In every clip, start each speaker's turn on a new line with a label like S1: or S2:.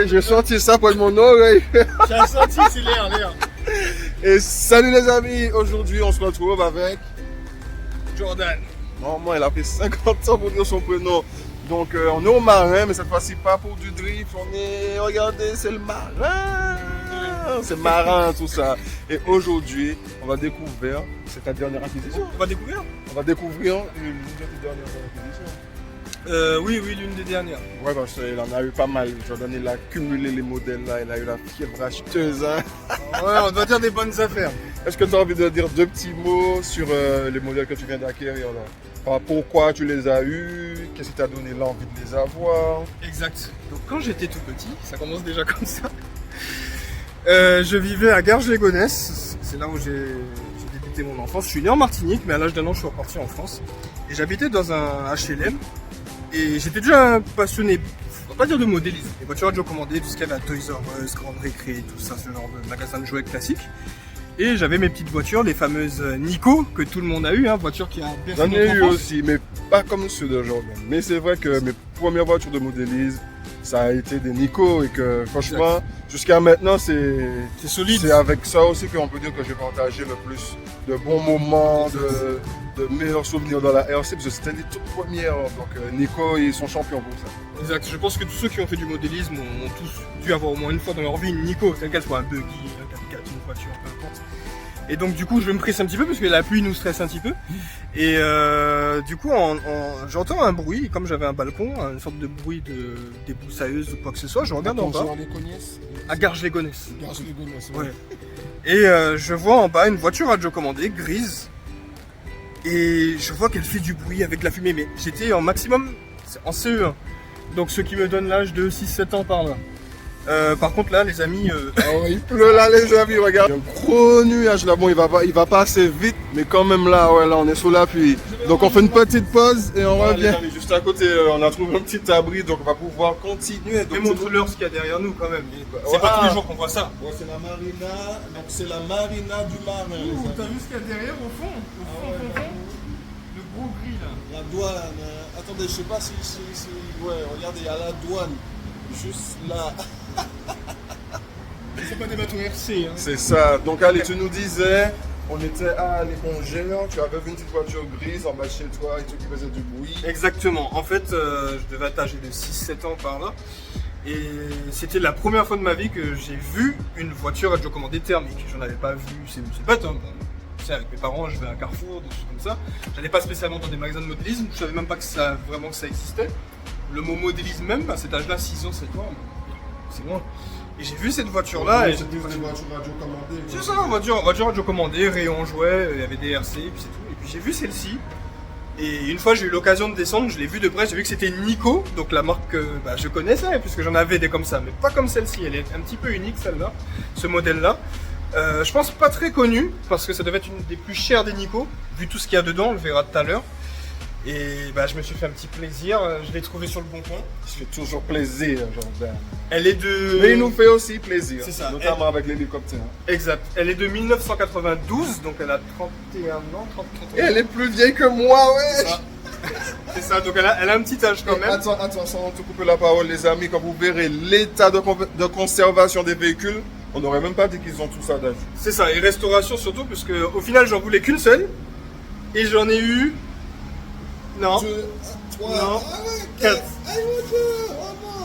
S1: j'ai senti ça près de mon oreille.
S2: J'ai senti, c'est l'air.
S1: Et salut les amis, aujourd'hui on se retrouve avec
S2: Jordan.
S1: Normalement, elle a fait 50 ans pour dire son prénom. Donc on est au marin, mais cette fois-ci pas pour du drift. On est, regardez, c'est le marin. C'est marin tout ça. Et aujourd'hui, on va découvrir, c'est ta dernière acquisition.
S2: On va découvrir
S1: On va découvrir l'une de tes dernières acquisitions.
S2: Oui, l'une des dernières.
S1: Ouais, parce qu'il en a eu pas mal. Jordan, il a cumulé les modèles là, il a eu la fièvre acheteuse. Hein.
S2: Ouais, on doit dire des bonnes affaires.
S1: Est-ce que tu as envie de dire deux petits mots sur les modèles que tu viens d'acquérir là? Enfin, pourquoi tu les as eus? Qu'est-ce qui t'a donné l'envie de les avoir?
S2: Exact. Donc quand j'étais tout petit, ça commence déjà comme ça. Je vivais à Garges-les-Gonesse, c'est là où j'ai débuté mon enfance. Je suis né en Martinique, mais à l'âge d'1 an, je suis reparti en France. Et j'habitais dans un HLM. Et j'étais déjà passionné, on va pas dire de modélisme, les voitures radiocommandées, tout ce qu'il y avait à Toys R Us, Grande Récré, tout ça, ce genre de magasin de jouets classique. Et j'avais mes petites voitures, les fameuses Nico, que tout le monde a eu, hein, voiture qui a bercé
S1: J'en ai
S2: notre
S1: eu
S2: enfance.
S1: aussi, mais pas comme ceux de Jordan. Mais c'est vrai que mes premières voitures de modélisme, ça a été des Nico et que franchement, jusqu'à maintenant, c'est
S2: solide.
S1: C'est avec ça aussi qu'on peut dire que j'ai partagé le plus de bons moments, de meilleurs souvenirs dans la RC, parce que c'était les toutes premières. Donc Nico, ils sont champions pour ça.
S2: Exact, je pense que tous ceux qui ont fait du modélisme ont tous dû avoir au moins une fois dans leur vie une Nico, telle qu'elle soit un buggy, un 4x4, une voiture, peu importe. Et donc du coup je vais me presser un petit peu parce que la pluie nous stresse un petit peu. Et du coup j'entends un bruit, comme j'avais un balcon, une sorte de bruit de déboussailleuse ou quoi que ce soit, je regarde en bas. À Garges-les-Gonesse. Ouais. Et je vois en bas une voiture radiocommandée grise. Et je vois qu'elle fait du bruit avec la fumée, mais j'étais en maximum en CE1. Donc ce qui me donne l'âge de 6-7 ans par là. Par contre là les amis...
S1: Oh, il pleut là les amis, regarde. Il y a un gros nuage là, bon il va pas assez vite, mais quand même là, ouais, là on est sous la pluie. Donc on fait une petite pause et on revient. Les amis, juste à côté, on a trouvé un petit abri, donc on va pouvoir continuer.
S2: Mais montre-leur ce qu'il y a derrière nous quand même. C'est pas tous les jours qu'on voit ça.
S1: Bon, c'est la marina, donc c'est la marina du marin.
S2: T'as vu ce qu'il y a derrière au fond, le gros gris là.
S1: La douane, attendez, je sais pas si... Ouais, regardez, il y a la douane, juste là.
S2: C'est pas des bateaux RC. Hein.
S1: C'est ça, donc allez, tu nous disais, on était à l'épongeur, tu avais vu une petite voiture grise en bas de chez toi et tout qui faisait du bruit.
S2: Exactement, en fait, je devais être âgé de 6-7 ans par là. Et c'était la première fois de ma vie que j'ai vu une voiture radiocommandée thermique. J'en avais pas vu, c'est bête, hein. Tu sais, avec mes parents, je vais à un Carrefour, des choses comme ça. J'allais pas spécialement dans des magasins de modélisme, je savais même pas que ça existait. Le mot modélisme même, à cet âge-là, 6 ans, 7 ans, c'est loin. Et j'ai vu cette voiture-là.
S1: C'était une voiture radiocommandée.
S2: C'est ça, voiture radiocommandée, rayon jouet, il y avait des RC, et puis c'est tout. Et puis j'ai vu celle-ci. Et une fois j'ai eu l'occasion de descendre, je l'ai vue de près, j'ai vu que c'était une Nico, donc la marque que je connaissais, puisque j'en avais des comme ça, mais pas comme celle-ci, elle est un petit peu unique celle-là, ce modèle-là. Je pense pas très connue, parce que ça devait être une des plus chères des Nico, vu tout ce qu'il y a dedans, on le verra tout à l'heure. Et je me suis fait un petit plaisir, je l'ai trouvée sur le bon coin.
S1: Ça fait toujours plaisir, Jordan.
S2: Elle est de...
S1: Mais il nous fait aussi plaisir,
S2: c'est ça,
S1: notamment avec l'hélicoptère.
S2: Exact, elle est de 1992, donc elle a 31 ans, 30
S1: Et elle est plus vieille que moi, ouais.
S2: C'est ça, donc elle a un petit âge quand même.
S1: Attends, sans te couper la parole, les amis, quand vous verrez l'état de conservation des véhicules, on n'aurait même pas dit qu'ils ont tout ça d'âge.
S2: C'est ça, et restauration surtout, parce que au final j'en voulais qu'une seule, et j'en ai eu... Non. 4.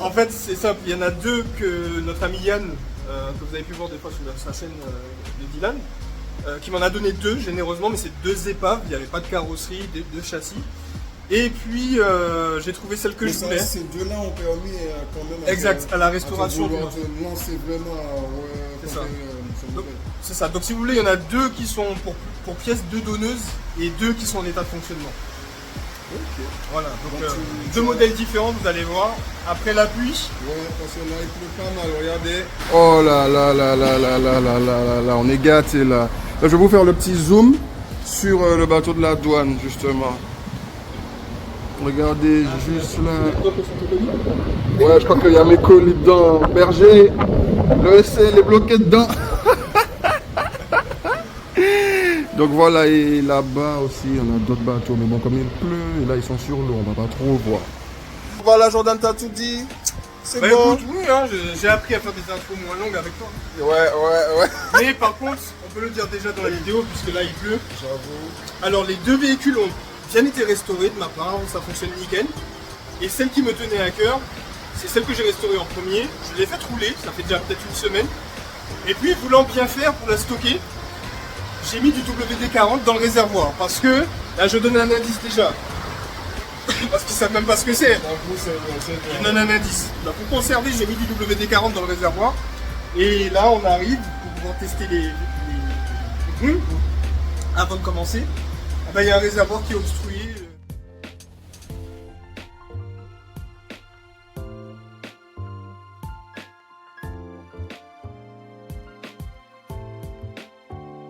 S2: En fait, c'est simple. Il y en a deux que notre ami Yann, que vous avez pu voir des fois sur sa chaîne de Dylan, qui m'en a donné deux généreusement, mais c'est deux épaves. Il n'y avait pas de carrosserie, deux châssis. Et puis j'ai trouvé celle que je voulais.
S1: Ces deux-là ont permis quand même.
S2: Exact, à la restauration.
S1: C'est vraiment.
S2: C'est ça. C'est ça. Donc si vous voulez, il y en a deux qui sont pour pièces, deux donneuses, et deux qui sont en état de fonctionnement.
S1: Ok.
S2: Voilà, donc deux modèles différents, vous allez voir. Après la pluie.
S1: Ouais, parce que là il pleut pas mal, regardez. Oh là là là là là là là là là, on est gâtés là. Là, je vais vous faire le petit zoom sur le bateau de la douane justement. Regardez juste là. Ouais, je crois qu'il y a mes colis dedans. Berger, le SL est bloqué dedans. Donc voilà, et là-bas aussi, on a d'autres bateaux. Mais bon, comme il pleut, et là ils sont sur l'eau, on va pas trop voir. Voilà, Jordan, t'as tout dit. C'est
S2: Bah
S1: bon.
S2: écoute, oui, hein, j'ai appris à faire des intros moins longues avec toi.
S1: Ouais.
S2: Mais par contre, on peut le dire déjà dans la vidéo, puisque là il pleut.
S1: J'avoue.
S2: Alors les deux véhicules ont bien été restaurés de ma part, ça fonctionne nickel. Et celle qui me tenait à cœur, c'est celle que j'ai restaurée en premier. Je l'ai faite rouler, ça fait déjà peut-être une semaine. Et puis voulant bien faire pour la stocker, j'ai mis du WD-40 dans le réservoir. Parce que, là je donne un indice déjà. Parce qu'ils savent même pas ce que c'est. Je donne un indice. Bah, pour conserver, j'ai mis du WD-40 dans le réservoir. Et là on arrive pour pouvoir tester les pneus. Avant de commencer, ah bah, il y a un réservoir qui est obstrué.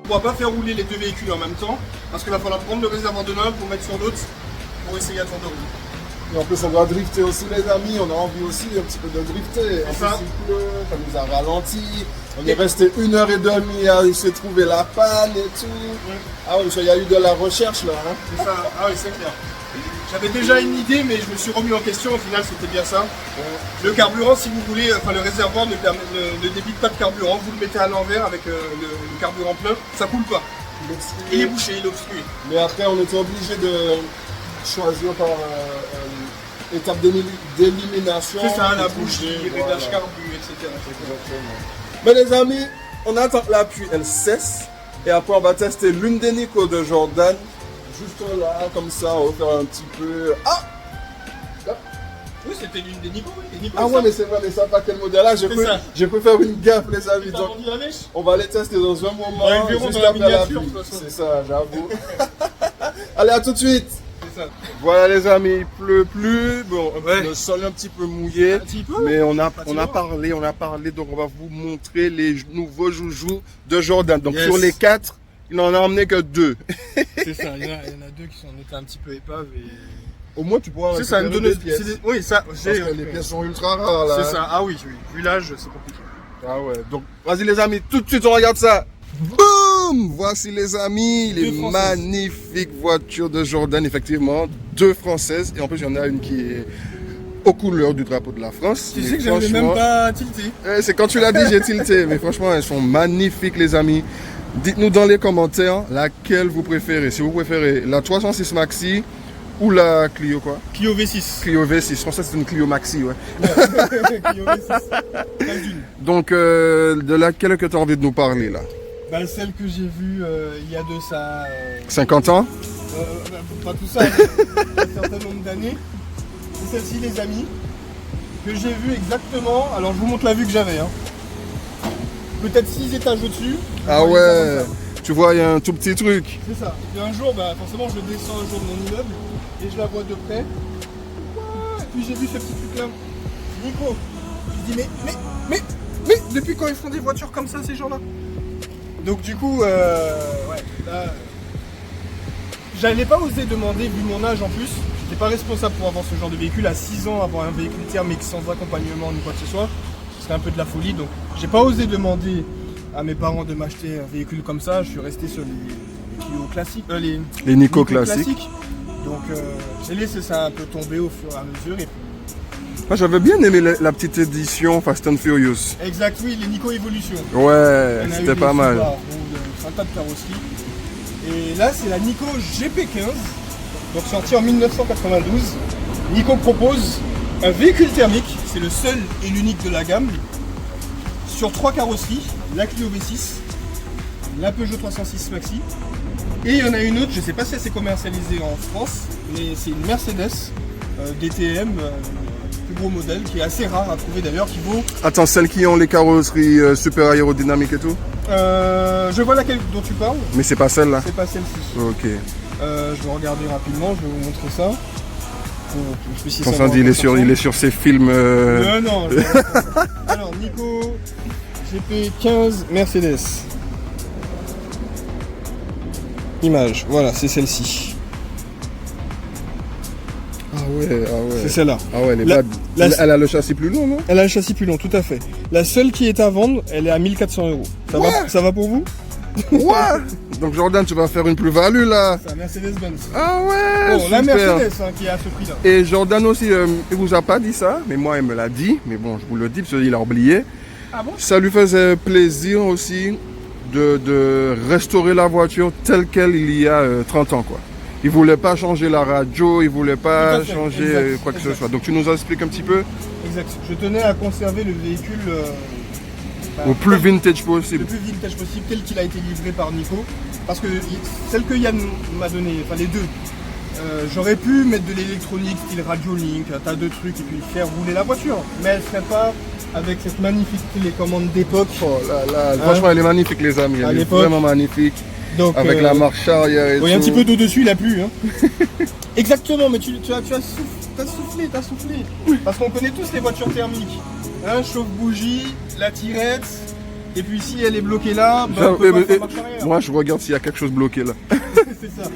S2: On va pas faire rouler les deux véhicules en même temps, parce qu'il va falloir prendre le réservoir de l'un pour mettre sur l'autre, pour essayer à tour de rouler.
S1: Et en plus, on doit drifter aussi, les amis. On a envie aussi un petit peu de drifter. En
S2: ça.
S1: plus, il pleut, ça nous a ralenti. On est resté 1h30 à essayer de trouver la panne et tout. Ah oui, il y a eu de la recherche là. Hein.
S2: C'est ça. Ah oui, c'est clair. J'avais déjà une idée, mais je me suis remis en question. Au final, c'était bien ça. Le carburant, si vous voulez, enfin le réservoir ne débite pas de carburant. Vous le mettez à l'envers avec le carburant plein, ça coule pas. Il est bouché, il est obstrué.
S1: Mais après, on était obligé de choisir par étape d'élimination.
S2: C'est ça, la
S1: Et
S2: bouche,
S1: trouver,
S2: les
S1: voilà.
S2: rédages carbu, etc.
S1: Exactement. Mais les amis, on attend que la pluie elle cesse. Et après, on va tester l'une des Nico de Jordan. Juste là, comme ça, on va faire un petit peu. Ah!
S2: Oui, c'était l'une des Nico.
S1: Ah ouais, mais c'est vrai, mais ça pas quel modèle là. J'ai pu faire une gaffe, les amis. Donc,
S2: vendu la mèche.
S1: on va les tester dans un moment.
S2: Ouais, ils verront
S1: juste
S2: dans la
S1: après la
S2: miniature,
S1: pluie.
S2: de toute façon.
S1: C'est ça, j'avoue. Allez, à tout de suite.
S2: C'est ça.
S1: Voilà les amis, il pleut plus. Bon,
S2: Ouais.
S1: le sol est un petit peu mouillé.
S2: Un petit peu.
S1: Mais on a
S2: Facilement.
S1: parlé, donc on va vous montrer les nouveaux joujoux de Jordan. Donc
S2: Yes.
S1: sur les 4, il n'en a emmené que 2.
S2: C'est ça, il y en a deux qui sont en état un petit peu épave.
S1: Au moins tu pourras
S2: C'est ça, une
S1: récupérer
S2: donneuse.
S1: des pièces.
S2: Oui, ça,
S1: Parce
S2: j'ai.
S1: que les pièces sont ultra rares là.
S2: C'est ça, ah oui, oui. Vu l'âge, c'est compliqué.
S1: Ah ouais, donc vas-y les amis, tout de suite on regarde ça. Boum! Voici les amis, les
S2: Deux françaises.
S1: magnifiques voitures de Jordan, effectivement, 2 françaises. Et en plus il y en a une qui est aux couleurs du drapeau de la France.
S2: Tu
S1: Mais
S2: sais que j'avais même
S1: franchement,
S2: pas tilté.
S1: c'est quand tu l'as dit, j'ai tilté. Mais franchement, elles sont magnifiques, les amis. Dites-nous dans les commentaires laquelle vous préférez. Si vous préférez la 306 Maxi ou la Clio quoi?
S2: Clio V6.
S1: Clio V6. Je pense que c'est une Clio Maxi, ouais.
S2: Clio V6. Celle d'une.
S1: Donc, de laquelle que tu as envie de nous parler, là?
S2: Bah, celle que j'ai vue il y a de ça.
S1: 50 ans?
S2: Pas tout ça, mais un certain nombre d'années. C'est celle-ci, les amis, que j'ai vue exactement. Alors, je vous montre la vue que j'avais. Hein. Peut-être 6 étages au-dessus.
S1: Ah
S2: Vous voyez ça
S1: ouais,
S2: comme ça.
S1: tu vois, il y a un tout petit truc.
S2: C'est ça. Et un jour, bah, forcément, je descends un jour de mon immeuble et je la vois de près. Et puis j'ai vu ce petit truc-là. Nico. Je dis, mais, depuis quand ils font des voitures comme ça, ces gens-là? Donc, du coup, ouais, là. J'allais pas osé demander, vu mon âge en plus. J'étais pas responsable pour avoir ce genre de véhicule. À 6 ans, avoir un véhicule thermique sans accompagnement ni quoi que ce soit, ce serait un peu de la folie. Donc, j'ai pas osé demander à mes parents de m'acheter un véhicule comme ça. Je suis resté sur les Clio classiques,
S1: Les Nico classiques.
S2: Donc j'ai laissé ça un peu tomber au fur et à mesure. Et
S1: Moi, j'avais bien aimé la petite édition Fast and Furious.
S2: exact, oui, les Nico Evolution.
S1: Ouais,
S2: Il y en a eu
S1: c'était
S2: des
S1: pas mal.
S2: Subaru, un tas de carrosseries. Et là, c'est la Nico GP15, donc sortie en 1992. Nico propose un véhicule thermique, c'est le seul et l'unique de la gamme, sur 3 carrosseries, la Clio V6, la Peugeot 306 Maxi, et il y en a une autre, je ne sais pas si elle s'est commercialisée en France, mais c'est une Mercedes DTM, plus gros modèle, qui est assez rare à trouver d'ailleurs, qui vaut...
S1: Attends, celles qui ont les carrosseries super aérodynamiques et tout?
S2: Je vois laquelle dont tu parles,
S1: Mais c'est pas celle-là.
S2: c'est pas celle-ci.
S1: Ok.
S2: Je vais regarder rapidement, je vais vous montrer ça. Je puisse y
S1: Quand on
S2: savoir
S1: dit
S2: en
S1: il est sur ses films.
S2: Non. Alors, Nico GP15 Mercedes. Image, voilà, c'est celle-ci.
S1: Ah ouais.
S2: C'est celle-là.
S1: Ah ouais, elle est
S2: La-
S1: bad.
S2: la-
S1: Elle a le châssis plus long, non?
S2: Elle a le châssis plus long, tout à fait. La seule qui est à vendre, elle est à 1400 €. Ça va pour vous?
S1: What? Donc Jordan, tu vas faire une plus-value là.
S2: C'est un Mercedes-Benz.
S1: Ah ouais,
S2: Bon, la
S1: super.
S2: Mercedes hein, qui est à ce prix-là.
S1: Et Jordan aussi, il vous a pas dit ça, mais moi il me l'a dit. Mais bon, je vous le dis parce qu'il a oublié.
S2: Ah bon?
S1: Ça lui faisait plaisir aussi de restaurer la voiture telle qu'elle il y a 30 ans quoi. Il voulait pas changer la radio, il voulait pas
S2: Tout à fait,
S1: changer
S2: exact,
S1: quoi que ce
S2: exact.
S1: soit. Donc tu nous expliques un petit peu
S2: Exact. Je tenais à conserver le véhicule
S1: au plus
S2: comme-
S1: vintage
S2: le
S1: possible.
S2: plus vintage possible, tel qu'il a été livré par Nico. Parce que celle que Yann m'a donnée, enfin les deux, j'aurais pu mettre de l'électronique, style Radio Link, un tas de trucs, et puis faire rouler la voiture. Mais elle serait pas avec cette magnifique télécommande d'époque.
S1: Oh là là, franchement elle est magnifique les amis,
S2: À
S1: elle est
S2: l'époque.
S1: vraiment magnifique.
S2: Donc,
S1: Avec la marche arrière et
S2: oui,
S1: tout.
S2: un petit peu d'eau dessus, il a plu. Hein. Exactement, mais tu as soufflé. Parce qu'on connaît tous les voitures thermiques. Hein, chauffe-bougie, la tirette, et puis si elle est bloquée là, bah, on peut pas faire marche arrière.
S1: Moi je regarde s'il y a quelque chose bloqué là.
S2: C'est ça.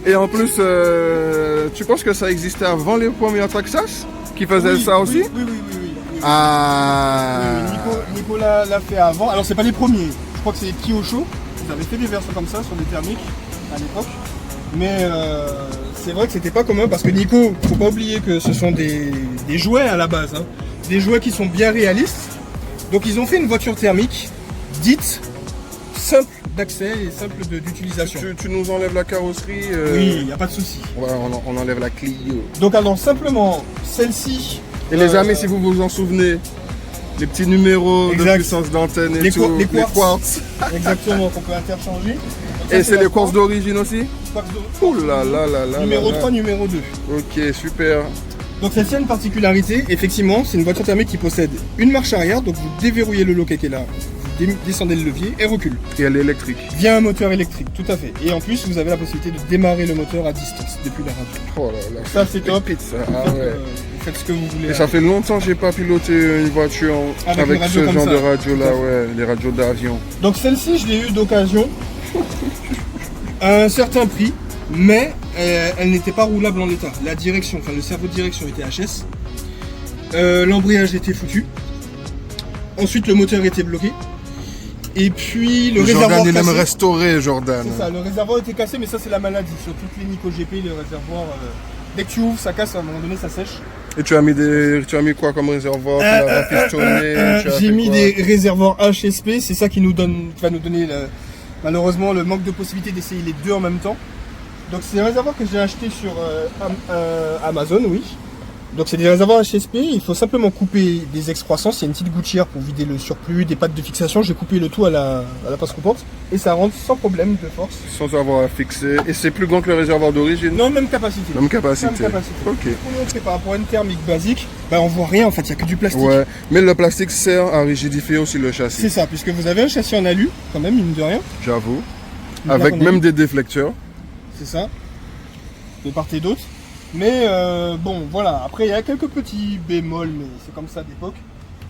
S1: Et en plus, tu penses que ça existait avant les premières Texas qui faisaient
S2: Oui,
S1: ça aussi?
S2: Oui.
S1: Ah.
S2: Oui, Nico l'a fait avant. Alors c'est pas les premiers. Je crois que c'est les Kyosho. Ils avaient fait des versions comme ça sur des thermiques à l'époque. Mais c'est vrai que c'était pas commun parce que Nico, faut pas oublier que ce sont des jouets à la base. Hein. Des jouets qui sont bien réalistes. Donc ils ont fait une voiture thermique dite simple d'accès et simple d'utilisation.
S1: Tu nous enlèves la carrosserie.
S2: Oui, il n'y a pas de souci.
S1: Ouais, on enlève la Clio.
S2: Donc alors simplement celle-ci.
S1: Et les amis, si vous vous en souvenez, les petits numéros
S2: Exact.
S1: de puissance d'antenne et
S2: Les
S1: tout,
S2: les
S1: les
S2: quartz.
S1: quartz.
S2: Exactement, qu'on peut interchanger. Donc ça,
S1: Et c'est
S2: la
S1: les quartz d'origine aussi?
S2: quartz de-
S1: Oh là là là là.
S2: Numéro
S1: là
S2: 3,
S1: là.
S2: numéro 2.
S1: Ok, super.
S2: Donc celle-ci a une particularité, effectivement, c'est une voiture thermique qui possède une marche arrière, donc vous déverrouillez le loquet qui est là, vous descendez le levier et recule.
S1: Et elle est électrique.
S2: Via un moteur électrique, tout à fait. Et en plus, vous avez la possibilité de démarrer le moteur à distance depuis la radio.
S1: Oh là là.
S2: Ça, c'est top.
S1: Pépite, ça.
S2: Vous
S1: Ah
S2: faites,
S1: ouais.
S2: vous faites ce que vous voulez.
S1: Et ça fait longtemps que j'ai pas piloté une voiture
S2: Avec
S1: avec
S2: une radio
S1: ce
S2: comme
S1: genre
S2: ça.
S1: de radio
S2: Tout à
S1: là,
S2: fait.
S1: ouais, les radios d'avion.
S2: Donc celle-ci, je l'ai eu d'occasion à un certain prix, mais elle n'était pas roulable en l'état. La direction, enfin le cerveau de direction était HS. L'embrayage était foutu. Ensuite, le moteur était bloqué. Et puis le réservoir
S1: Jordan, il aime
S2: cassé.
S1: restaurer, Jordan.
S2: C'est ça, le réservoir était cassé, mais ça c'est la maladie. Sur toutes les Nico GP, le réservoir, dès que tu ouvres, ça casse, à un moment donné, ça sèche.
S1: Et tu as mis quoi comme réservoir? Tu l'as rafistonné, tu as
S2: J'ai
S1: fait
S2: mis
S1: quoi?
S2: des réservoirs HSP, c'est ça qui va nous donner malheureusement le manque de possibilité d'essayer les deux en même temps. Donc c'est des réservoirs que j'ai acheté sur Amazon, oui. Donc c'est des réservoirs HSP, il faut simplement couper des excroissances, il y a une petite gouttière pour vider le surplus, des pattes de fixation, j'ai coupé le tout à la passe coupante et ça rentre sans problème de force.
S1: Sans avoir à fixer. Et c'est plus grand que le réservoir d'origine?
S2: Non, même capacité.
S1: Même capacité.
S2: Même capacité.
S1: Ok.
S2: Pour montrer par rapport à une thermique basique, bah on voit rien en fait, il n'y a que du plastique.
S1: Ouais. Mais le plastique sert à rigidifier aussi le châssis.
S2: C'est ça, puisque vous avez un châssis en alu, quand même, mine de rien.
S1: J'avoue.
S2: Une
S1: Avec
S2: plaque en
S1: même
S2: alu.
S1: des déflecteurs.
S2: C'est ça, de part et d'autre. Mais bon, voilà, après il y a quelques petits bémols, mais c'est comme ça d'époque.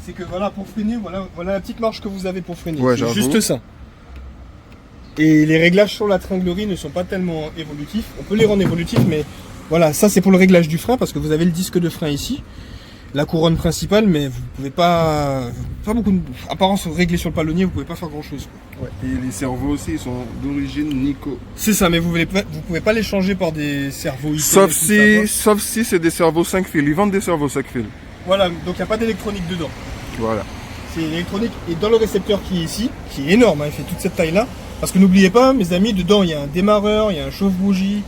S2: C'est que voilà, pour freiner, voilà la petite marche que vous avez pour freiner.
S1: Ouais,
S2: C'est
S1: j'avoue.
S2: juste ça. Et les réglages sur la tringlerie ne sont pas tellement évolutifs. On peut les rendre évolutifs, mais voilà, ça c'est pour le réglage du frein, parce que vous avez le disque de frein ici. La couronne principale, mais vous pouvez pas beaucoup de... À part se régler sur le palonnier, vous pouvez pas faire grand chose.
S1: Ouais. Et les cerveaux aussi, ils sont d'origine Nico.
S2: C'est ça, mais vous pouvez pas les changer par des cerveaux IP,
S1: Sauf
S2: tout ça, quoi.
S1: sauf si c'est des cerveaux 5 fils. Ils vendent des cerveaux 5 fils.
S2: Voilà, donc il n'y a pas d'électronique dedans.
S1: Voilà.
S2: C'est l'électronique et dans le récepteur qui est ici, qui est énorme, hein, il fait toute cette taille-là. Parce que n'oubliez pas, mes amis, dedans il y a un démarreur, il y a un chauffe-bougie,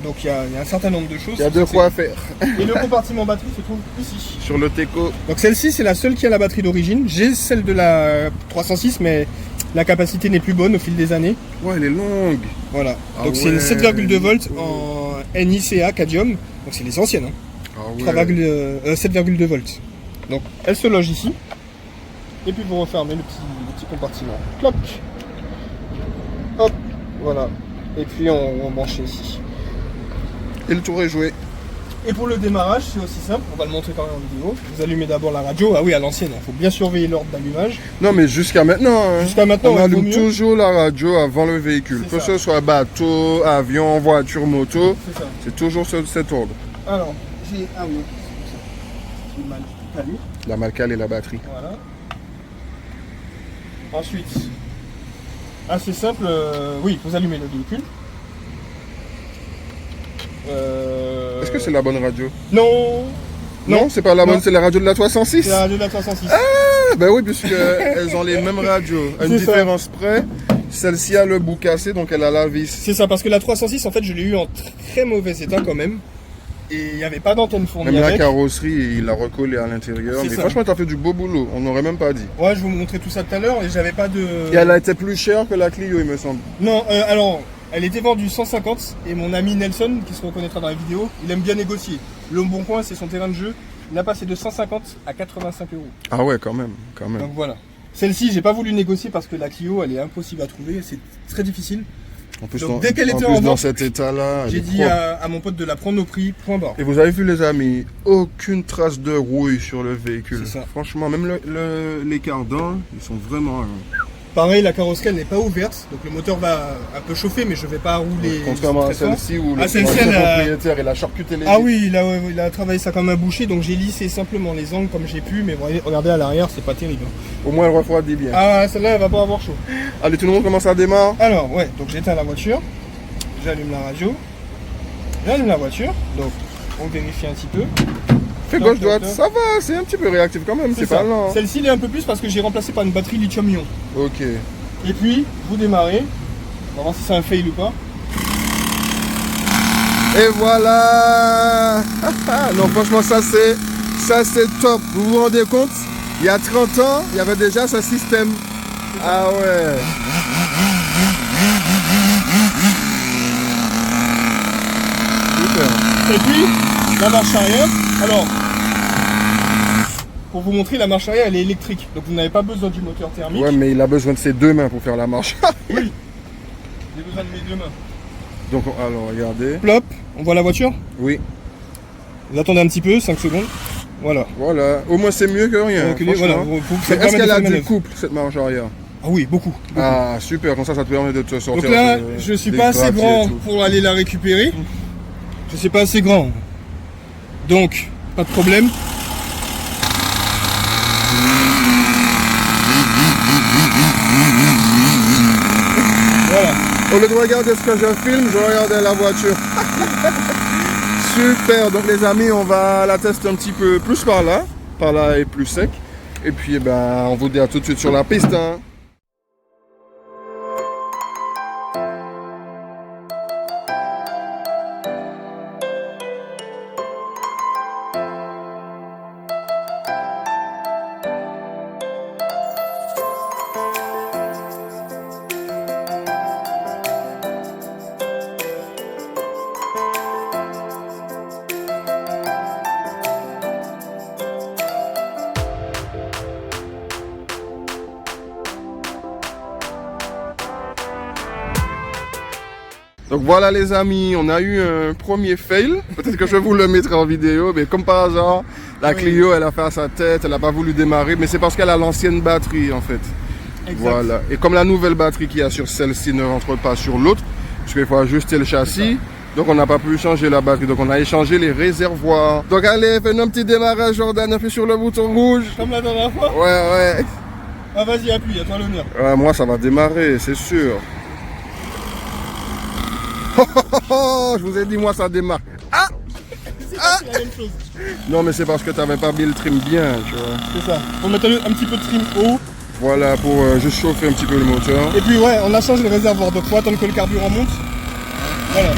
S2: donc il y a un certain nombre de choses.
S1: Il y a de quoi faire.
S2: Et le compartiment batterie se trouve ici.
S1: Sur le Teco.
S2: Donc celle-ci, c'est la seule qui a la batterie d'origine. J'ai celle de la 306, mais la capacité n'est plus bonne au fil des années.
S1: Ouais, elle est longue.
S2: Voilà.
S1: Ah
S2: Donc c'est une
S1: ouais.
S2: 7,2 volts en NICA Cadmium. Donc c'est les anciennes. Hein.
S1: Ah
S2: 7,2 volts. Donc elle se loge ici. Et puis vous refermez le petit compartiment. Cloc. Hop. Voilà. Et puis on branche ici.
S1: Et le tour est joué.
S2: Et pour le démarrage, c'est aussi simple. On va le montrer quand même en vidéo. Vous allumez d'abord la radio. Ah oui, à l'ancienne. Il faut bien surveiller l'ordre d'allumage.
S1: Non, mais jusqu'à maintenant. Hein,
S2: Jusqu'à maintenant,
S1: on
S2: ouais, vaut
S1: allume
S2: mieux.
S1: toujours la radio avant le véhicule.
S2: C'est
S1: Que
S2: ça.
S1: ce soit bateau, avion, voiture, moto.
S2: C'est ça.
S1: C'est toujours cet ordre.
S2: Alors, j'ai... Ah oui. J'ai mal allumé.
S1: La malcale et la batterie.
S2: Voilà. Ensuite, Assez simple, oui, vous allumez le véhicule.
S1: Est-ce que c'est la bonne radio?
S2: Non.
S1: Non, c'est pas la bonne,
S2: Non.
S1: c'est la radio de la 306.
S2: C'est la radio de la 306.
S1: Ah, ben oui, puisqu'elles ont les mêmes radios. À une
S2: C'est ça.
S1: différence près, celle-ci a le bout cassé, donc elle a la vis.
S2: C'est ça, parce que la 306, en fait, je l'ai eu en très mauvais état quand même. Et il n'y avait pas d'antenne fournie
S1: Même la
S2: avec.
S1: carrosserie, il l'a recollé à l'intérieur.
S2: C'est
S1: Mais
S2: ça.
S1: franchement, t'as fait du beau boulot, on n'aurait même pas dit.
S2: Ouais, je vais vous montrer tout ça tout à l'heure et j'avais pas de...
S1: Et elle a été plus chère que la Clio, il me semble.
S2: Non, alors, elle était vendue 150 et mon ami Nelson, qui se reconnaîtra dans la vidéo, il aime bien négocier. Le Bon Coin, c'est son terrain de jeu. Il a passé de 150 à 85 euros.
S1: Ah ouais, quand même, quand même.
S2: Donc voilà. Celle-ci, j'ai pas voulu négocier parce que la Clio, elle est impossible à trouver. C'est très difficile.
S1: En plus,
S2: Donc, dès qu'elle était en
S1: dans
S2: vente,
S1: cet état-là, elle
S2: J'ai
S1: est
S2: dit
S1: propre.
S2: à mon pote de la prendre au prix, point barre.
S1: Et vous avez vu les amis, aucune trace de rouille sur le véhicule.
S2: C'est ça.
S1: Franchement, même les cardans, ils sont vraiment...
S2: Pareil, la carrosserie, elle n'est pas ouverte. Donc le moteur va un peu chauffer, mais je vais pas rouler.
S1: contrairement à
S2: très fort.
S1: celle-ci où
S2: Ah,
S1: le
S2: celle-ci, elle a-
S1: propriétaire il a charcuté les
S2: Ah
S1: vis.
S2: oui, il a travaillé ça comme un boucher, donc j'ai lissé simplement les angles comme j'ai pu, mais regardez à l'arrière, c'est pas terrible.
S1: Au moins elle refroidit bien.
S2: Ah, celle-là, elle va pas avoir chaud.
S1: Allez, tout le monde commence à démarrer.
S2: Alors, ouais, donc j'éteins la voiture, j'allume la radio, j'allume la voiture, donc on vérifie un petit peu.
S1: Fais
S2: Toc,
S1: gauche-droite,
S2: toc, toc.
S1: ça va, c'est un petit peu réactif quand même, c'est
S2: ça.
S1: pas lent. hein.
S2: Celle-ci, elle est un peu plus parce que j'ai remplacé par une batterie lithium-ion.
S1: Ok.
S2: Et puis, vous démarrez, on va voir si c'est un fail ou pas.
S1: Et voilà. Non, franchement, ça c'est top. Vous vous rendez compte? Il y a 30 ans, il y avait déjà ce système. Ah ouais. Super.
S2: Et puis, la marche arrière, alors, pour vous montrer, la marche arrière, elle est électrique. Donc vous n'avez pas besoin du moteur thermique.
S1: Ouais, mais il a besoin de ses deux mains pour faire la marche.
S2: Oui. J'ai besoin de mes deux mains.
S1: Donc, alors, regardez.
S2: Plop, on voit la voiture.
S1: Oui.
S2: Vous attendez un petit peu, 5 secondes. Voilà.
S1: Voilà. Au moins, c'est mieux que rien.
S2: Reculez,
S1: franchement.
S2: voilà. Faut que ça
S1: Mais
S2: te
S1: est-ce
S2: permette de
S1: qu'elle a
S2: faire
S1: du
S2: manœuvre.
S1: couple, cette marche arrière?
S2: Ah oui, beaucoup.
S1: Ah, super. Comme ça te permet de te sortir.
S2: Donc là,
S1: de-
S2: je suis
S1: des
S2: pas assez
S1: graviers et
S2: grand
S1: tout.
S2: pour aller la récupérer. Je suis pas assez grand. Donc, pas de problème. Voilà.
S1: Au lieu de regarder ce que je filme, je regardais la voiture. Super, donc les amis, on va la tester un petit peu plus par là. Par là est plus sec. Et puis, eh ben, on vous dit à tout de suite sur la piste. hein. Donc voilà les amis, on a eu un premier fail. Peut-être que je vais vous le mettre en vidéo, mais comme par hasard, la Clio elle a fait à sa tête, elle n'a pas voulu démarrer, mais c'est parce qu'elle a l'ancienne batterie en fait.
S2: Exact.
S1: Voilà. Et comme la nouvelle batterie qu'il y a sur celle-ci ne rentre pas sur l'autre, parce qu'il faut ajuster le châssis, donc on n'a pas pu changer la batterie, donc on a échangé les réservoirs. Donc allez, fais un petit démarrage Jordan, appuie sur le bouton rouge.
S2: Comme la dernière fois.
S1: Ouais.
S2: Ah vas-y, appuie, à toi l'honneur.
S1: Ouais, moi ça va démarrer, c'est sûr. Je vous ai dit, moi ça démarre.
S2: C'est la même chose.
S1: Non, mais c'est parce que tu n'avais pas mis le trim bien, tu vois.
S2: C'est ça. Faut mettre un petit peu de trim haut.
S1: Voilà, pour juste chauffer un petit peu le moteur.
S2: Et puis ouais, on a changé le réservoir, donc faut attendre que le carburant monte. Voilà.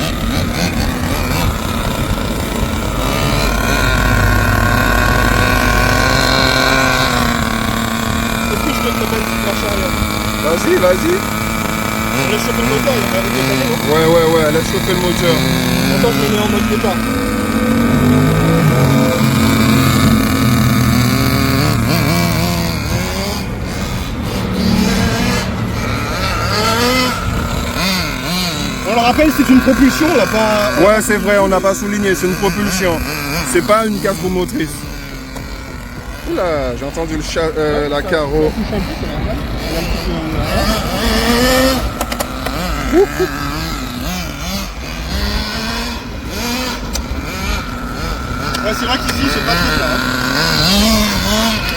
S2: Est-ce que je peux te mettre une petite marche arrière?
S1: Vas-y.
S2: On laisse chauffer le moteur, il y a rien de dépanner.
S1: Ouais, laisse chauffer le moteur.
S2: Attends, je me mets en mode départ. On le rappelle, c'est une propulsion, on l'a pas...
S1: Ouais, c'est vrai, on n'a pas souligné, c'est une propulsion. C'est pas une quatre roues motrices. Oula, j'ai entendu la carreau.
S2: Ça touche un peu, c'est normal. Elle est un petit peu... Ouais, c'est vrai qu'ici, c'est pas trop ça.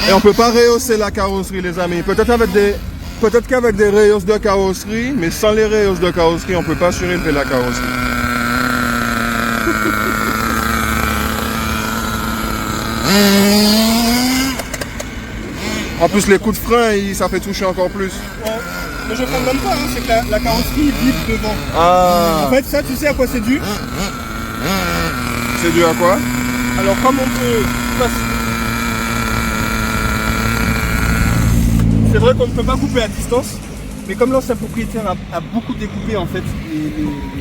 S1: Et on peut pas rehausser la carrosserie, les amis. Peut-être avec des peut-être qu'avec des rayures de carrosserie, mais sans les rayures de carrosserie, on peut pas surélever la carrosserie. En plus, les coups de frein, ça fait toucher encore plus.
S2: Ouais. Mais je ne même pas, hein, c'est que la carrosserie vibre devant.
S1: Ah.
S2: En fait, ça, tu sais à quoi c'est dû?
S1: C'est dû à quoi?
S2: Alors, comme on peut... C'est vrai qu'on ne peut pas couper à distance, mais comme l'ancien propriétaire a beaucoup découpé, en fait...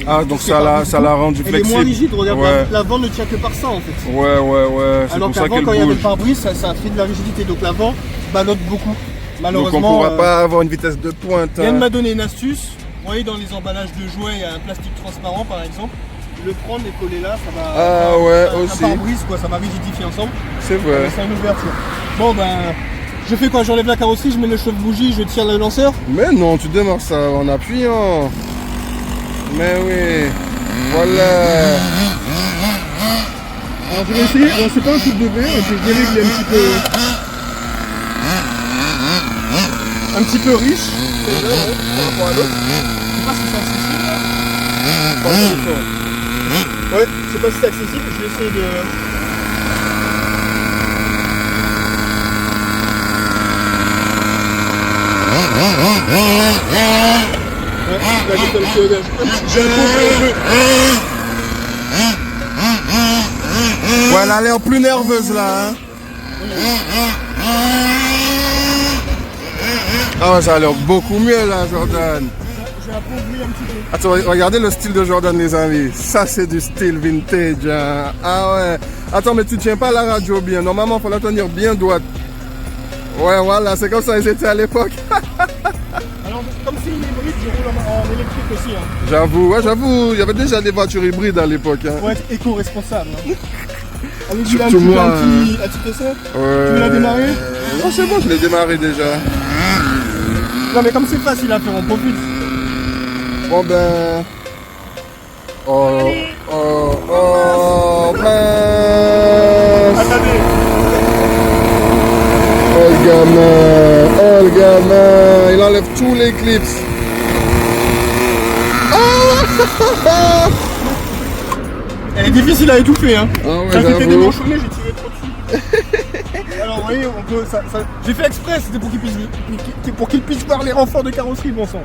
S1: Ah, donc ça l'a rendu flexible.
S2: Elle est moins rigide, regarde,
S1: ouais.
S2: l'avant ne tient que par ça, en fait.
S1: Ouais.
S2: Alors qu'avant, quand il y avait le pare-brise, ça a fait de la rigidité. Donc l'avant ballotte beaucoup. Malheureusement,
S1: donc on ne pourra pas avoir une vitesse de pointe.
S2: Yann m'a donné une astuce. Vous voyez, dans les emballages de jouets, il y a un plastique transparent, par exemple. Le prendre et coller là, ça va...
S1: Ah ouais, aussi.
S2: Un pare-brise, quoi, ça va rigidifier ensemble.
S1: C'est vrai.
S2: C'est une ouverture. Bon, ben... Je fais quoi? J'enlève la carrosserie, je mets le chauffe-bougie, je tire le lanceur?
S1: Mais non, tu démarres ça en appuyant. Mais oui. Voilà.
S2: Alors je vais essayer, alors c'est pas un truc de verre, je dirais qu'il est un petit peu riche. C'est vrai, par rapport à l'autre. Je sais pas si c'est accessible là. Ouais, je sais pas si c'est accessible, je vais essayer de... Ouais, là j'ai le pied. J'ai un peu.
S1: Ouais, elle a l'air plus nerveuse là. Hein. Ah ouais, ça a l'air beaucoup mieux là, Jordan.
S2: J'ai appauvri un petit peu.
S1: Attends, regardez le style de Jordan, les amis. Ça, c'est du style vintage. Hein. Ah ouais. Attends, mais tu tiens pas la radio bien. Normalement, il faut la tenir bien droite. Ouais, voilà, c'est comme ça ils étaient à l'époque.
S2: Alors, comme c'est une hybride, je roule en électrique aussi. Hein.
S1: J'avoue, il y avait déjà des voitures hybrides à l'époque. Hein.
S2: Faut être éco-responsable. Hein. Allez,
S1: Surtout moi.
S2: Un petit essai.
S1: Ouais.
S2: Tu l'as démarré?
S1: Non, c'est bon, je l'ai démarré déjà.
S2: Non, mais comme c'est facile à faire, on profite.
S1: Bon ben... Oh, mince.
S2: Attendez.
S1: Oh le gamin, il enlève tous les clips.
S2: Elle est difficile à étouffer, hein.
S1: Ah ouais,
S2: ça fait
S1: j'avoue.
S2: démanchonner, j'ai tiré trop dessus. Alors, vous voyez, on peut. J'ai fait exprès, c'était pour qu'il puisse voir les renforts de carrosserie, bon sang.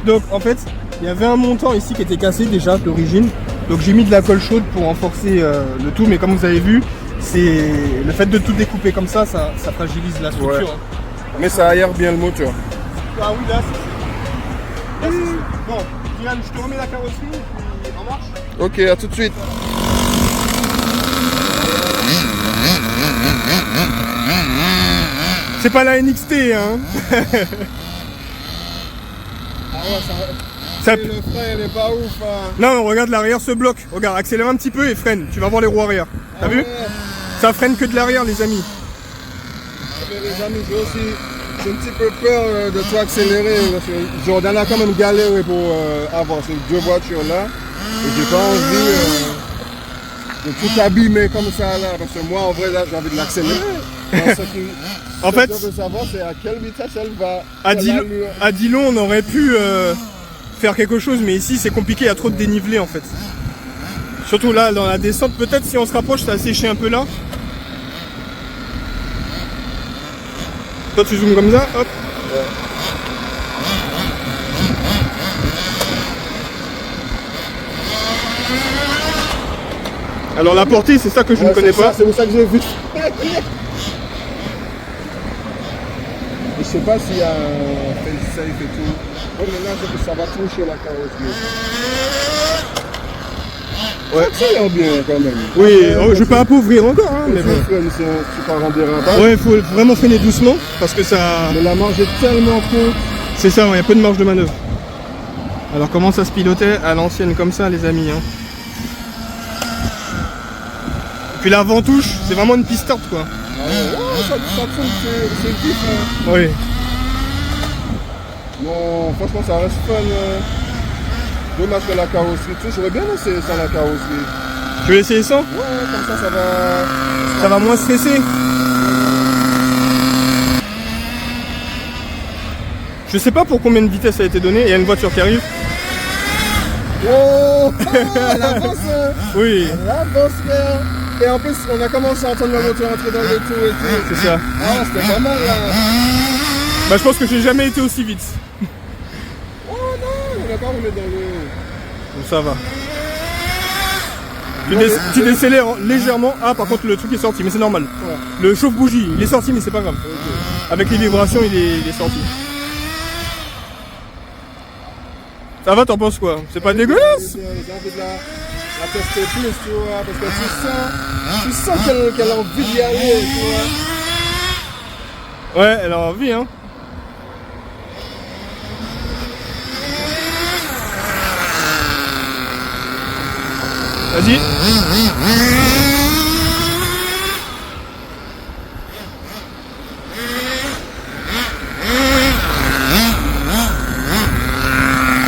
S2: Donc, en fait, il y avait un montant ici qui était cassé déjà d'origine. Donc, j'ai mis de la colle chaude pour renforcer le tout, mais comme vous avez vu, c'est le fait de tout découper comme ça fragilise la structure.
S1: Ouais.
S2: Hein.
S1: Mais ça aère bien le moteur.
S2: Ah oui, là, c'est... Bon, Dylan, je te remets la carrosserie et puis en marche.
S1: Ok, à tout de suite.
S2: C'est pas la NXT, hein.
S1: Ah ouais,
S2: ça...
S1: Le frein, il est pas ouf. Hein.
S2: Non, regarde, l'arrière se bloque. Regarde, accélère un petit peu et freine. Tu vas voir les roues arrière. T'as vu?
S1: Ouais.
S2: Ça freine que de l'arrière, les amis.
S1: Mais les amis, j'ai un petit peu peur de tout accélérer. Parce que Jordan a quand même galéré pour avoir ces deux voitures là. Et j'ai pas envie de tout abîmer comme ça là. Parce que moi, en vrai, là, j'ai envie de l'accélérer.
S2: En fait,
S1: ce que je veux savoir, c'est à quelle vitesse elle va.
S2: À Dillon, on aurait pu faire quelque chose, mais ici, c'est compliqué. Il y a trop de dénivelé en fait. Surtout là, dans la descente, peut-être si on se rapproche, ça va sécher un peu là. Toi, tu zoomes comme ça, hop.
S1: Ouais.
S2: Alors la portée, c'est ça que je ne connais pas.
S1: C'est pour ça que j'ai vu. Je sais pas s'il y a un fail safe et tout. Oh, mais là, ça va toucher la carrosserie. Ouais, ça a l'air bien quand même.
S2: Oui, je vais pas appauvrir encore, hein, mais bon.
S1: Tu pars en dérapage.
S2: Ouais, il faut vraiment freiner doucement parce que ça.
S1: Mais la marge est tellement courte.
S2: C'est ça, il y a peu de marge de manœuvre. Alors comment ça se pilotait à l'ancienne comme ça, les amis, hein. Et puis l'avant touche, c'est vraiment une piste-start quoi.
S1: Ah ouais, ça tourne, c'est vif. Hein.
S2: Oui.
S1: Non, franchement, ça reste fun. Dommage que la carrosserie touche. J'aurais bien essayé ça, la carrosserie.
S2: Tu veux essayer ça?
S1: Ouais, comme ça va...
S2: Ça va moins stresser. Je sais pas pour combien de vitesse ça a été donné, il y a une voiture qui arrive.
S1: Oh, elle avance, hein.
S2: Oui,
S1: Elle avance, frère. Et en plus, on a commencé à entendre la voiture entrer dans le tour et tout.
S2: c'est ça.
S1: Ah, c'était pas mal, là.
S2: Bah je pense que j'ai jamais été aussi vite.
S1: Oh non, on va pas remettre dans le...
S2: Donc ça va. Tu décélères légèrement. Ah par contre le truc est sorti, mais c'est normal.
S1: Ouais.
S2: Le chauffe-bougie, il est sorti mais c'est pas grave.
S1: Ok.
S2: Avec les vibrations il est sorti. Ça va, t'en penses quoi? C'est pas dégueulasse?
S1: J'ai envie de la tester plus, tu vois, parce que tu sens qu'elle a envie d'y aller, tu vois.
S2: Ouais, elle a envie hein. Vas-y.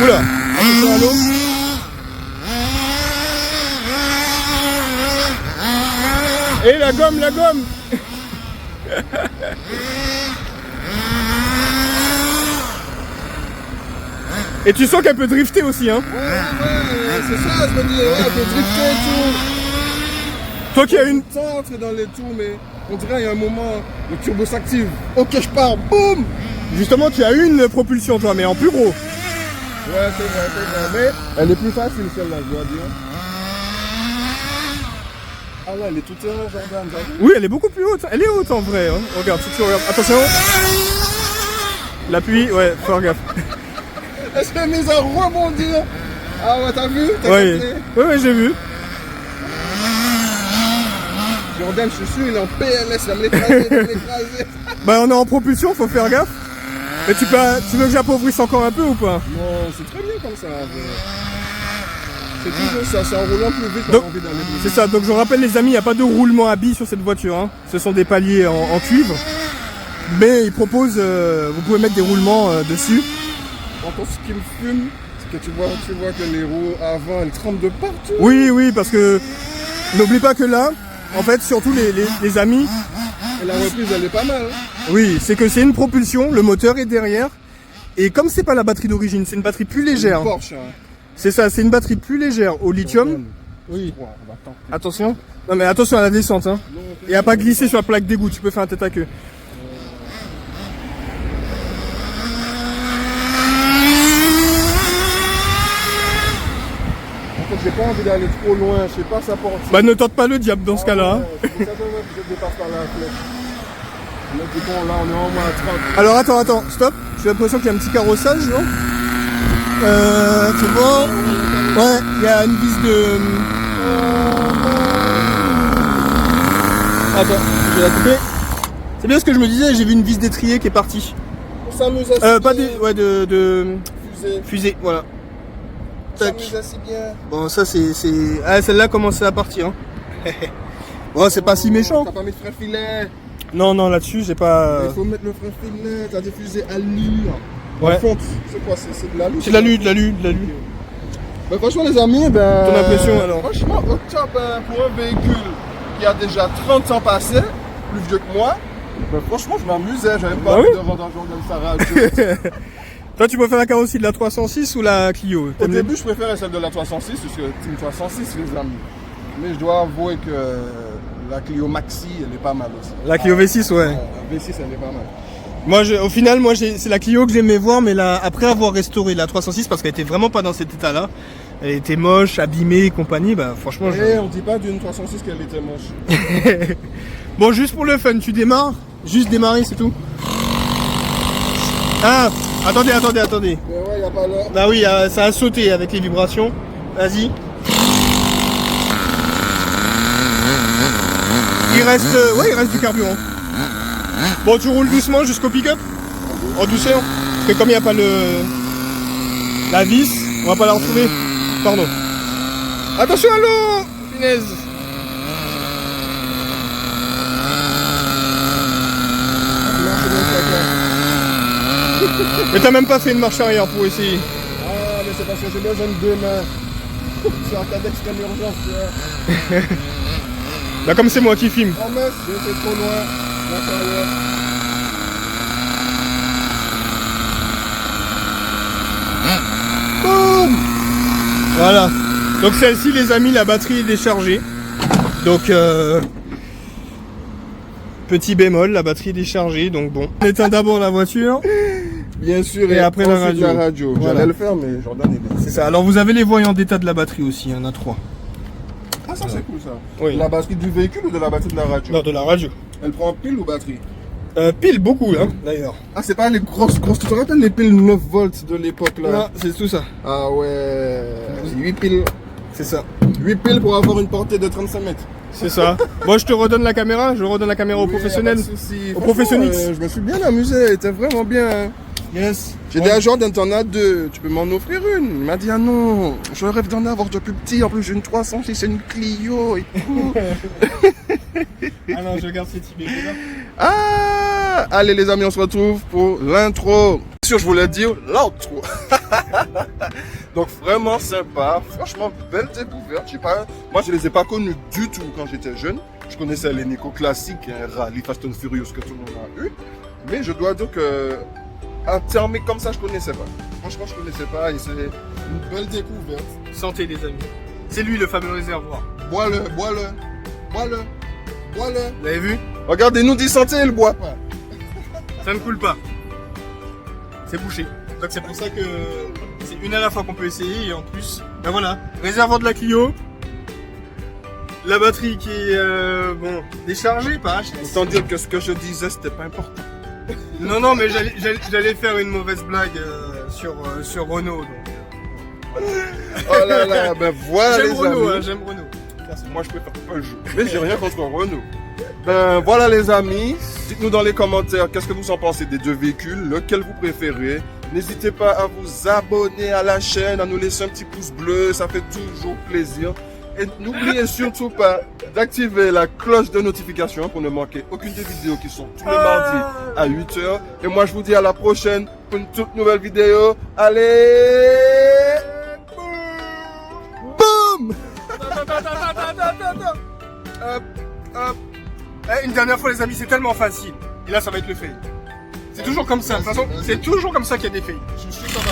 S2: Oula, attention à l'eau. Et la gomme, la gomme. Et tu sens qu'elle peut drifter aussi hein.
S1: Ouais, c'est ça, je me dis, ouais, elle peut drifter et tout.
S2: Toi qui as une...
S1: T'entres dans les tours, mais on dirait il y a un moment, le turbo s'active. Ok, je pars, boum.
S2: Justement tu as une propulsion toi mais en plus gros.
S1: Ouais, c'est vrai, mais elle est plus facile celle-là, je dois dire. Ah ouais, elle est toute terrain, Jordan, t'as vu?
S2: Oui elle est beaucoup plus haute, elle est haute en vrai hein. Regarde, si tu regardes, attention. L'appui, ouais, faut faire gaffe.
S1: Elle s'est mise à rebondir. Ah ouais, t'as vu? T'as
S2: Ouais,
S1: capté?
S2: ouais, j'ai vu.
S1: Jordan, je suis sûr, il est en PLS, il va me l'écraser, il va me l'écraser.
S2: Bah on est en propulsion, faut faire gaffe. Mais tu veux que j'appauvrisse encore un peu ou pas?
S1: Non, c'est très bien comme ça. C'est toujours ça, c'est en roulant plus vite qu'on
S2: Donc,
S1: a envie d'aller plus vite.
S2: C'est ça, donc je rappelle les amis, il n'y a pas de roulement à billes sur cette voiture. Hein. Ce sont des paliers en cuivre. Mais ils proposent, vous pouvez mettre des roulements dessus.
S1: Par contre, ce qui me fume, c'est que tu vois que les roues avant, elles tremblent de partout.
S2: Oui, oui, parce que n'oublie pas que là, en fait, surtout les amis,
S1: Et la reprise, elle est pas mal. Hein.
S2: oui, c'est que c'est une propulsion, le moteur est derrière. Et comme c'est pas la batterie d'origine, c'est une batterie plus légère.
S1: Porsche, hein.
S2: C'est ça, c'est une batterie plus légère au lithium.
S1: Oui. Ouais, on va tenter.
S2: Attention. Non mais attention à la descente. Hein. Et à pas glisser sur la plaque d'égout, tu peux faire un tête à queue.
S1: En fait, j'ai pas envie d'aller trop loin, je sais pas ça porte.
S2: Bah ne tente pas le diable dans ce cas-là. Hein.
S1: C'est pour ça que je dépasse par la flèche. Là, du coup, là, on est au moins à 30.
S2: Alors attends, stop. J'ai l'impression qu'il y a un petit carrossage, non? Tu vois? Ouais, il y a une vis de... Attends, je vais la couper. C'est bien ce que je me disais, j'ai vu une vis d'étrier qui est partie.
S1: On s'amuse assez
S2: Pas
S1: bien.
S2: des... Ouais, de...
S1: Fusée.
S2: Fusée, voilà.
S1: On
S2: Tac.
S1: s'amuse assez bien.
S2: Bon, ça c'est... Ah, celle-là commençait à partir. Hein. Bon, c'est pas si méchant.
S1: T'as pas mis de frein filet.
S2: Non, là-dessus, j'ai pas...
S1: Il faut mettre le frein filet. T'as des fusées allure.
S2: Ouais.
S1: En fonte. C'est quoi? C'est de l'alu?
S2: C'est de l'alu.
S1: Ben, franchement, les amis, ben.
S2: Ton impression, alors?
S1: Franchement, au top, hein, pour un véhicule qui a déjà 30 ans passé, plus vieux que moi, ben, franchement, je m'amusais. J'avais pas
S2: Bah
S1: envie
S2: oui.
S1: de vendre un jour comme ça.
S2: Toi, tu préfères la carrosserie de la 306 ou la Clio?
S1: Au
S2: T'aimes les-
S1: début, je préférais celle de la 306, parce que Team 306, les amis. Mais je dois avouer que la Clio Maxi, elle est pas mal aussi.
S2: La Clio V6, ouais.
S1: La V6, elle est pas mal.
S2: Moi, au final, c'est la Clio que j'aimais voir, mais après avoir restauré la 306, parce qu'elle était vraiment pas dans cet état-là, elle était moche, abîmée et compagnie, bah franchement...
S1: Et on dit pas d'une 306 qu'elle était moche.
S2: Bon, juste pour le fun, tu démarres? Juste démarrer, c'est tout? Ah, attendez.
S1: Mais ouais, y a pas là.
S2: Bah oui, ça a sauté avec les vibrations. Vas-y. Il reste du carburant. Bon, tu roules doucement jusqu'au pick-up. En douceur. Parce que comme il n'y a pas la vis, on va pas la retrouver. Pardon. Attention à l'eau! Punaise. Mais t'as même pas fait une marche arrière pour essayer.
S1: Ah, mais c'est parce que j'ai besoin de deux mains. C'est en cas d'extrême urgence, tu vois.
S2: Bah comme c'est moi qui filme.
S1: Oh, mais c'est trop loin. Marche arrière.
S2: Voilà. Donc celle-ci, les amis, la batterie est déchargée. Donc petit bémol, la batterie est déchargée. Donc bon, on éteint d'abord la voiture.
S1: Bien sûr,
S2: Et après la
S1: ensuite
S2: radio. Voilà.
S1: J'allais le faire, mais Jordan est bien.
S2: C'est ça. Alors vous avez les voyants d'état de la batterie aussi, il y en a 3.
S1: Ah, ça c'est cool ça.
S2: Oui.
S1: La batterie du véhicule ou de la batterie de la radio?
S2: Non, de la radio.
S1: Elle prend pile ou batterie?
S2: Pile beaucoup, hein, d'ailleurs.
S1: Ah, c'est pas les grosses. Tu te rappelles les piles 9 volts de l'époque là?
S2: Non, c'est tout ça.
S1: Ah ouais. 8 piles.
S2: C'est ça.
S1: 8 piles pour avoir une portée de 35 mètres.
S2: C'est ça. Moi, je te redonne la caméra. Je redonne la caméra aux professionnels. Aux professionnels.
S1: Je me suis bien amusé. Elle était vraiment bien. Hein.
S2: Yes.
S1: J'ai dit à Jordan, t'en as 2. Tu peux m'en offrir une? Il m'a dit, ah non. Je rêve d'en avoir depuis petit. En plus, j'ai une 306, c'est une Clio et tout.
S2: Ah non, je regarde ces petits bébés là.
S1: Ah, allez les amis, on se retrouve pour l'intro. Bien sûr, je voulais dire l'outro. Donc vraiment sympa, franchement belle découverte. Je sais pas, moi je les ai pas connus du tout quand j'étais jeune. Je connaissais les Nico classiques, hein, Rally, Fast and Furious que tout le monde a eu. Mais je dois dire que un terme comme ça, je connaissais pas. Franchement, je connaissais pas et c'est une belle découverte.
S2: Santé les amis. C'est lui le fameux réservoir.
S1: Bois-le, bois-le, bois-le, bois-le.
S2: Vous l'avez vu?
S1: Regardez, nous dit santé, il boit pas.
S2: Ça ne coule pas. C'est bouché. Donc c'est pour ça que c'est une à la fois qu'on peut essayer et en plus, ben voilà, réservoir de la Clio, la batterie qui est bon déchargée, pas HS.
S1: Autant dire que ce que je disais, c'était pas important.
S2: Non, mais j'allais faire une mauvaise blague sur Renault. Donc,
S1: Oh là là, ben voilà les
S2: j'aime Renault,
S1: amis.
S2: hein, j'aime Renault.
S1: Moi, je préfère Peugeot. Mais j'ai rien contre Renault. Ben voilà les amis. Dites-nous dans les commentaires qu'est-ce que vous en pensez des 2 véhicules, lequel vous préférez. N'hésitez pas à vous abonner à la chaîne, à nous laisser un petit pouce bleu, ça fait toujours plaisir. Et n'oubliez surtout pas d'activer la cloche de notification pour ne manquer aucune des vidéos qui sont tous les mardis à 8h. Et moi je vous dis à la prochaine pour une toute nouvelle vidéo. Allez, boum.
S2: Hop. Une dernière fois les amis, c'est tellement facile. Et là ça va être le fail. C'est toujours comme ça. De toute façon, c'est toujours comme ça qu'il y a des fails.
S1: Je suis comme